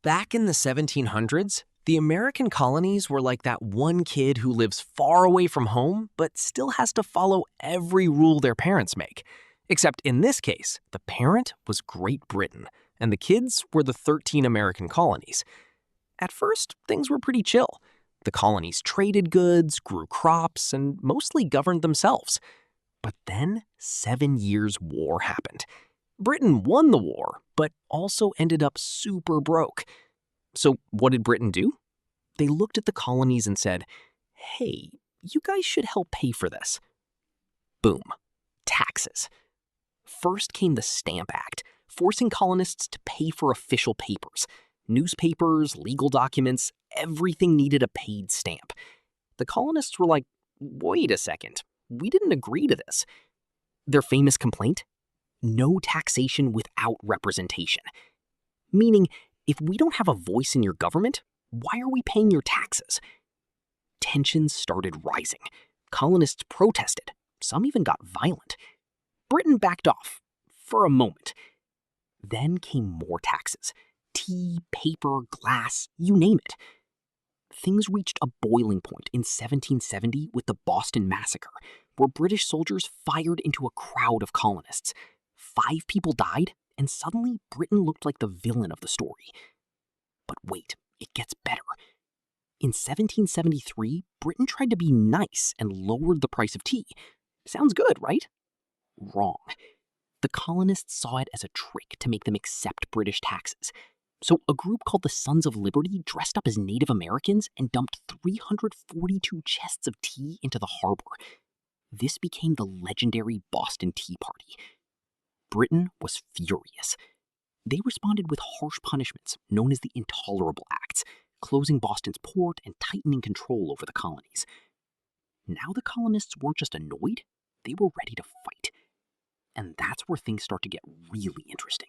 Back in the 1700s, the American colonies were like that one kid who lives far away from home but still has to follow every rule their parents make. Except in this case, the parent was Great Britain, and the kids were the 13 American colonies. At first, things were pretty chill. The colonies traded goods, grew crops, and mostly governed themselves. But then 7 Years' War happened. Britain won the war, but also ended up super broke. So what did Britain do? They looked at the colonies and said, hey, you guys should help pay for this. Boom. Taxes. First came the Stamp Act, forcing colonists to pay for official papers. Newspapers, legal documents, everything needed a paid stamp. The colonists were like, wait a second, we didn't agree to this. Their famous complaint? No taxation without representation. Meaning, if we don't have a voice in your government, why are we paying your taxes? Tensions started rising. Colonists protested. Some even got violent. Britain backed off, for a moment. Then came more taxes. Tea, paper, glass, you name it. Things reached a boiling point in 1770 with the Boston Massacre, where British soldiers fired into a crowd of colonists. 5 people died, and suddenly Britain looked like the villain of the story. But wait, it gets better. In 1773, Britain tried to be nice and lowered the price of tea. Sounds good, right? Wrong. The colonists saw it as a trick to make them accept British taxes. So a group called the Sons of Liberty dressed up as Native Americans and dumped 342 chests of tea into the harbor. This became the legendary Boston Tea Party. Britain was furious. They responded with harsh punishments known as the Intolerable Acts, closing Boston's port and tightening control over the colonies. Now the colonists weren't just annoyed, they were ready to fight. And that's where things start to get really interesting.